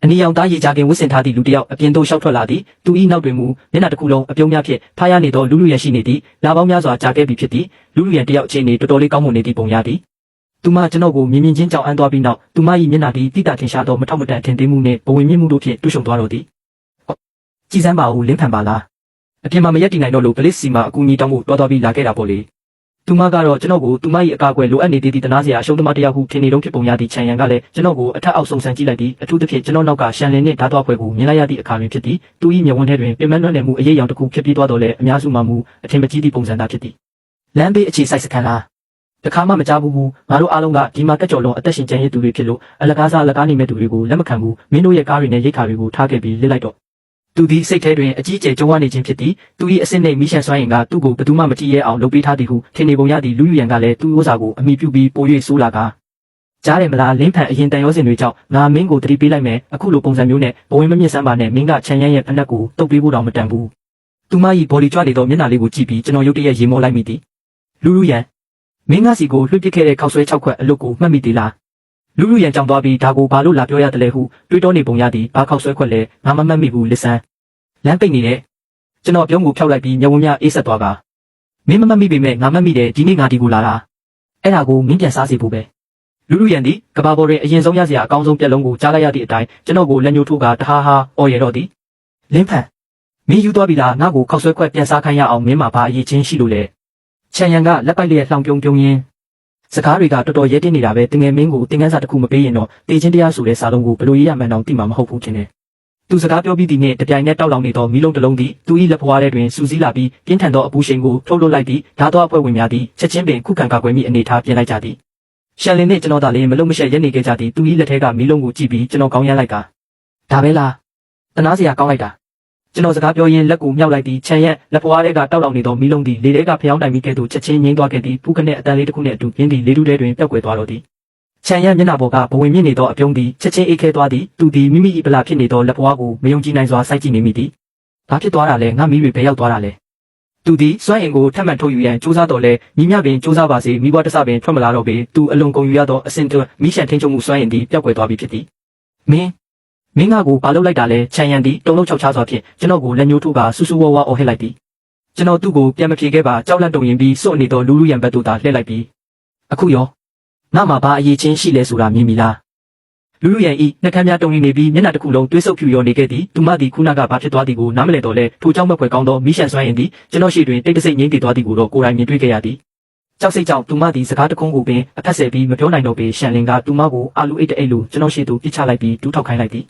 နီယောင်သားရေကြခင်ဝစ်စင်ထားသည့်လူတစ်ယောက်အပြင်သို့ရှောက်ထွက်လာသည်သူ၏နောက်တွင်မူမျက်နှာတစ်ခုလုံးအပြုံးများဖြင့်ဖားရနေသောလူလူရန်ရှိနေသည်လာပေါင်းများစွာကြာခဲ့ပြီဖြစ်သည်လူလူရန်တစ်ယောက်အခြေအနေတော်တော်လေးကောင်းမွန်နေသည့်ပုံရသည်သူမကျွန်တော်ကိုမြင်မြင်ချင်းကြောင်အန်းသွားပြီးနောက်သူမ၏မျက်နှာသည်တိတာထင်ရှားသောမထောက်မတန်ထင်သေးမှုနှင့်ဘဝင်မြင့်မှုတို့ဖြင့်တူးရှုံသွားတော်သည်ကြည်စမ်းပါဦးလင်းဖန်ပါလားအပြင်မှာမရက်တည်နိုင်တော့လို့ပလစ်စီမှာအကူအညီတောင်းဖို့တွားသွားပြီးလာခဲ့တာပေါ့လေသူမကတော့ကျွန်တော်ကိုသူမ၏အကာအကွယ်လိုအပ်နေသေးသည့်တနာစရာအရှုံးသမားတစ်ယောက်ဟုထင်နေတော့ဖြစ်ပုံရသည့်ခြံရံကလည်းကျွန်တော်ကိုအထက်အောက်ဆုံဆန်းကြည့်လိုက်ပြီးအထူးသဖြင့်ကျွန်တော်နောက်ကရှန်လင်းနှင့်ဓာတ်သွားဖွဲ့ကိုမြင်လိုက်ရသည့်အခါတွင်ဖြစ်သည်သူ၏မျက်ဝန်းထဲတွင်ပင်မနှွမ်းနယ်မှုအရေးအယောင်တစ်ခုဖြစ်ပြီးသွားတော့လဲအများစုမှမူအထင်မကြီးသည့်ပုံစံသာဖြစ်သည်လမ်းဘေးအခြေစိုက်စခန်းလားတခါမှမကြားဘူးငါတို့အားလုံးကဒီမှာတက်ကြော်လုံးအသက်ရှင်ကျန်ရည်သူတွေဖြစ်လို့အလကားစားအလကားနေမဲ့သူတွေကိုလက်မခံဘူးမင်းတို့ရဲ့ကားတွေနဲ့ရိတ်ခါတွေကိုထားခဲ့ပြီးလစ်လိုက်တော့သူသည်စိတ်ထဲတွင်အကြီးအကျယ်ကြုံရနေခြင်းဖြစ်သည်သူ၏အစစ်နှိမ်မီးရှန်စွမ်းရင်ကသူ့ကိုဘယ်သူမှမကြည့်ရဲအောင်လုပ်ပေးထားသည်ဟုထင်နေပုံရသည်လူလူရန်ကလည်းသူ့ဥစ္စာကိုအမိပြုပြီးပို၍ဆိုးလာကကြားတယ်မလားလင်းဖန်အရင်တန်ရောစင်တွေကြောင့်ငါမင်းကိုတတိပေးလိုက်မယ်အခုလိုပုံစံမျိုးနဲ့ဘဝင်မမြင့်စမ်းပါနဲ့မင်းကခြံရမ်းရဲ့ဖက်နှက်ကိုတုပ်ပေးဖို့တောင်မတန်ဘူးသူမ၏ဘော်ဒီကြွနေသောမျက်နှာလေးကိုကြည့်ပြီးကျွန်တော်ရုတ်တရက်ရေမောလိုက်မိသည်လူလူရန်မင်းကစီကိုလွှတ်ပစ်ခဲ့တဲ့ခောက်ဆွဲ6ခွက်အလုတ်ကိုမှတ်မိသေးလားလူလူရန်ကြောင်သွားပြီးဒါကိုဘာလို့လာပြောရတယ်လဲဟုတွေးတောနေပုံရသည်ဘာခောက်ဆွဲခွက်လဲငါမမှတ်မိဘူးလစ်ဆန်းလမ်းပိတ်နေတယ်ကျွန်တော်ပြုံးကိုဖျောက်လိုက်ပြီးမျက်ဝန်းများအေးဆက်သွားပါမင်းမမှတ်မိပေမဲ့ငါမှတ်မိတယ်ဒီနေ့ငါဒီကိုလာတာအဲ့ဒါကိုမင်းပြန်စားစီဖို့ပဲလူလူရန်သည်ကဘာပေါ်တွင်အရင်ဆုံးရစရာအကောင်းဆုံးပြက်လုံးကိုကြားလိုက်ရသည့်အတိုင်းကျွန်တော်ကိုလက်ညှိုးထိုးကတဟားဟာအော်ရတော့သည်လင်းဖန်မင်းယူသွားပြီလားငါ့ကိုခောက်ဆွဲခွက်ပြန်စားခိုင်းရအောင်မင်းမှာဘာအရေးချင်းရှိလို့လဲချန်ရန်ကလက်ပိုက်လျက်လှောင်ပြုံပြုံရင်းစကားတွေကတော်တော်ရဲတင်းနေတာပဲတင်ငယ်မင်းကိုတင်ကန်းစာတစ်ခုမပေးရင်တော့တေချင်းတရားဆိုတဲ့စာလုံးကိုဘလို့ရေးရမှန်းတော့သိမှာမဟုတ်ဘူးထင်တယ်သူစကားပြောပြီးသည်နှင့်တပြိုင်နက်တောက်လောင်နေသောမီးလုံးတစ်လုံးသည်သူ၏လက်ဖွားထဲတွင်စူးစီးလာပြီးပြင်းထန်သောအပူရှိန်ကိုထုတ်လွှတ်လိုက်ပြီးဓာတ်သွားအဖွဲ့ဝင်များသည်ချက်ချင်းပင်ခုခံကာကွယ်မိအနေထားပြင်လိုက်ကြသည်ရှန်လင်းနှင့်ကျွန်တော်သာလျှင်မလုံမရှက်ရက်နေခဲ့ကြသည်သူ၏လက်ထဲကမီးလုံးကိုကြည့်ပြီးကျွန်တော်ကောင်းရမ်းလိုက်ကဒါပဲလားတနာစရာကောင်းလိုက်တာကျွန်တော်စကားပြောရင်းလက်ကိုမြောက်လိုက်ပြီးခြံရက်လက်ဖွားထဲကတောက်လောင်နေသောမီးလုံးသည်လေထဲကဖျောင်းတိုင်ပြီးကဲ့သို့ချက်ချင်းငိမ့်သွားခဲ့သည်ဖူးခနဲ့အတန်လေးတစ်ခုနှင့်အတူပြင်းသည့်လေထုထဲတွင်ပျောက်ကွယ်သွားတော့သည်ခြံရံမျက်နှာပေါ်ကဘဝင်မြင့်နေသောအပြုံးသည်ချက်ချင်းအေးခဲသွားသည်သူသည်မိမိ၏ဗလာဖြစ်နေသောလက်ဖွားကိုမယုံကြည်နိုင်စွာစိုက်ကြည့်နေမိသည်ဘာဖြစ်သွားတာလဲငါမိတွေဘယ်ရောက်သွားတာလဲသူသည်စွမ်းအင်ကိုထပ်မံထုတ်ယူရန်စူးစမ်းတော်လဲမိမြပင်စူးစမ်းပါစေမိဘတဆပင်ထွက်မလာတော့ပေသူအလွန်ကုန်ယူရသောအစင်တွမိရှန်ထင်းချုံမှုစွမ်းအင်သည်ပျောက်ကွယ်သွားပြီဖြစ်သည်မင်းငါကိုဘာလုပ်လိုက်တာလဲခြံရံသည်တုံလုံးချောက်ချစွာဖြင့်ကျွန်တော်ကိုလက်ညှိုးထိုးကဆူဆူဝါဝါအော်ဟစ်လိုက်သည်ကျွန်တော်သူ့ကိုပြန်မဖြေခဲ့ပါကြောက်လန့်တုန်ရင်ပြီးစွန့်နေသောလူလူရန်ဘက်သို့သာလှည့်လိုက်ပြီးအခုရောငါမှာဘာအရေးချင်းရှိလဲဆိုတာမြင်ပြီလားလူလူရန်ဤနှက်ခမ်းများတုံနေပြီးမျက်နှာတစ်ခုလုံးတွေးဆုပ်ဖြူရောနေခဲ့သည်သူမသည်ခုနကဘာဖြစ်သွားသည်ကိုနားမလည်တော့လဲထိုကြောင့်မဲ့ဖွယ်ကောင်းသောမိရှန်စွမ်းရင်သည်ကျွန်တော်ရှိတွင်တိတ်တဆိတ်ငိမ့်တည်သွားသည်ကိုတော့ကိုယ်တိုင်မြင်တွေ့ခဲ့ရသည်ကြောက်စိတ်ကြောင့်သူမသည်စကားတခုံးကိုပင်အဖက်ဆယ်ပြီးမပြောနိုင်တော့ပေရှန်လင်ကသူမကိုအာလူအိတ်တအိတ်လိုကျွန်တော်ရှိသူပြစ်ချလိုက်ပြီးဒူးထောက်ခိုင်းလိုက်သည်